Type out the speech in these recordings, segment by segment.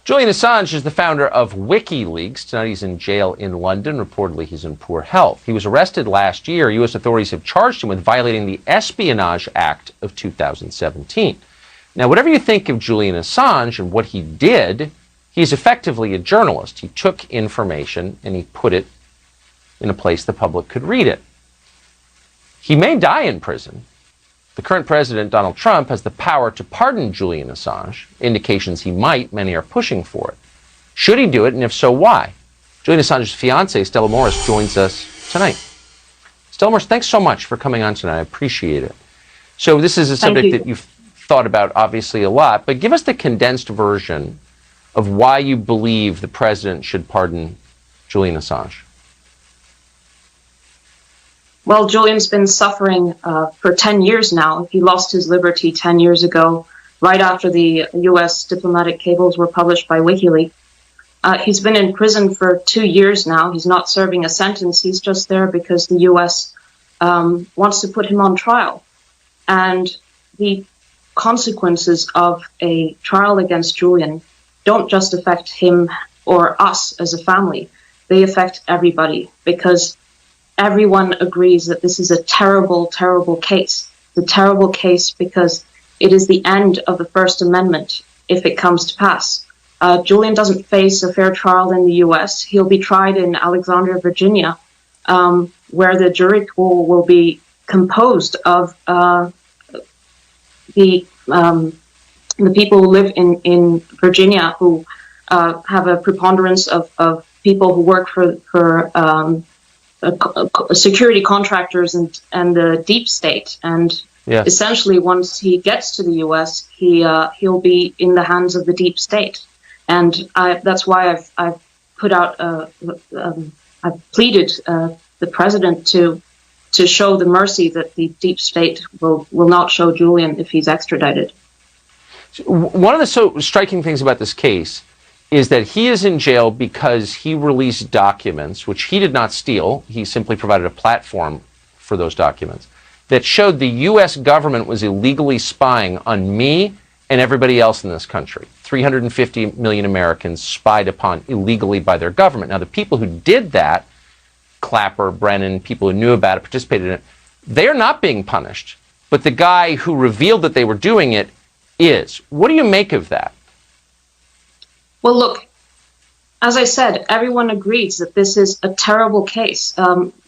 Julian Assange is the founder of WikiLeaks. Tonight he's in jail in London. Reportedly, he's in poor health. He was arrested last year. U.S. authorities have charged him with violating the Espionage Act of 2017. Now, whatever you think of Julian Assange and what he did, he's effectively a journalist. He took information and he put it in a place the public could read it. He may die in prison. The current president, Donald Trump, has the power to pardon Julian Assange. Indications he might, many are pushing for it. Should he do it, and if so, why? Julian Assange's fiancé, Stella Morris, joins us tonight. Stella Morris, thanks so much for coming on tonight. I appreciate it. So this is a subject that you've thought about, obviously, a lot, but give us the condensed version of why you believe the president should pardon Julian Assange. Well, Julian's been suffering for 10 years now. He lost his liberty 10 years ago, right after the U.S. diplomatic cables were published by WikiLeaks. He's been in prison for 2 years now. He's not serving a sentence. He's just there because the U.S. Wants to put him on trial. And the consequences of a trial against Julian don't just affect him or us as a family. They affect everybody, because everyone agrees that this is a terrible, terrible case. It's a terrible case because it is the end of the First Amendment if it comes to pass. Julian doesn't face a fair trial in the U.S. He'll be tried in Alexandria, Virginia, where the jury pool will be composed of the people who live in Virginia, who have a preponderance of people who work for security contractors and the deep state. And yes, essentially, once he gets to the U.S., he'll be in the hands of the deep state. And that's why I've put out I've pleaded the president to show the mercy that the deep state will not show Julian if he's extradited. One of the so striking things about this case is that he is in jail because he released documents, which he did not steal. He simply provided a platform for those documents, that showed the U.S. government was illegally spying on me and everybody else in this country. 350 million Americans spied upon illegally by their government. Now, the people who did that, Clapper, Brennan, people who knew about it, participated in it, they are not being punished. But the guy who revealed that they were doing it is. What do you make of that? Well, look, as I said, everyone agrees that this is a terrible case.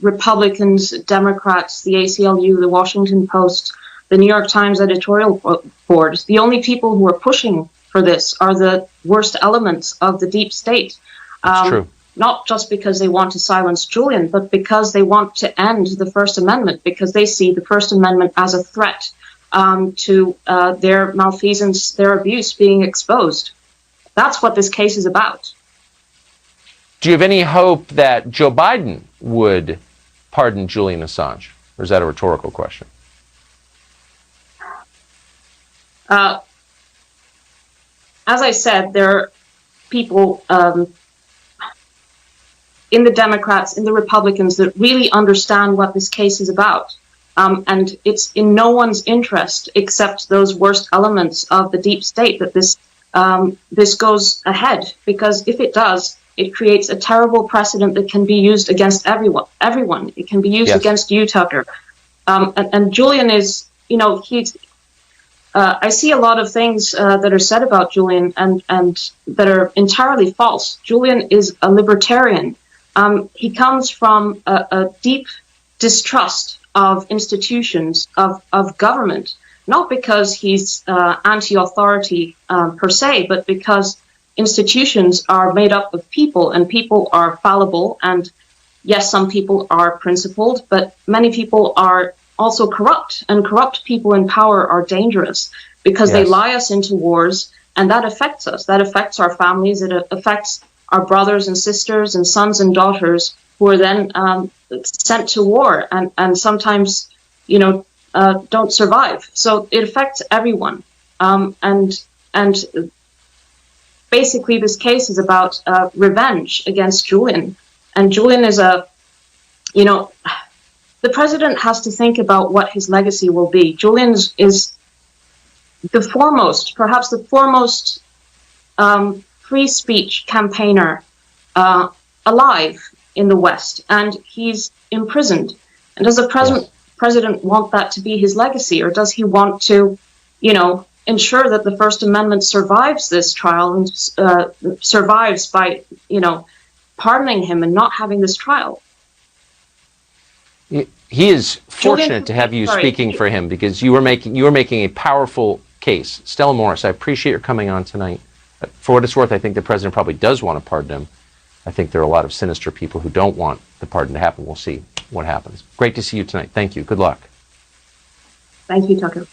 Republicans, Democrats, the ACLU, the Washington Post, the New York Times editorial board, the only people who are pushing for this are the worst elements of the deep state. That's true. Not just because they want to silence Julian, but because they want to end the First Amendment, because they see the First Amendment as a threat to their malfeasance, their abuse being exposed. That's what this case is about. Do you have any hope that Joe Biden would pardon Julian Assange? Or is that a rhetorical question? As I said, there are people in the Democrats, in the Republicans, that really understand what this case is about. And it's in no one's interest, except those worst elements of the deep state, that this goes ahead, because if it does, it creates a terrible precedent that can be used against everyone. It can be used against you, Tucker. And Julian is, I see a lot of things that are said about Julian and that are entirely false. Julian is a libertarian. He comes from a deep distrust of institutions, of government, not because he's anti-authority per se, but because institutions are made up of people, and people are fallible. And yes, some people are principled, but many people are also corrupt, and corrupt people in power are dangerous because they lie us into wars, and that affects us. That affects our families. It affects our brothers and sisters and sons and daughters who are then sent to war and sometimes, don't survive. So it affects everyone. And basically this case is about revenge against Julian. And Julian is the president has to think about what his legacy will be. Julian is the foremost, perhaps the foremost free speech campaigner alive in the West, and he's imprisoned. And does the president want that to be his legacy, or does he want to, ensure that the First Amendment survives this trial and survives by, pardoning him and not having this trial? He is fortunate to have you speaking for him, because you were making a powerful case. Stella Morris, I appreciate your coming on tonight. For what it's worth, I think the president probably does want to pardon him. I think there are a lot of sinister people who don't want the pardon to happen. We'll see what happens. Great to see you tonight. Thank you. Good luck. Thank you, Tucker.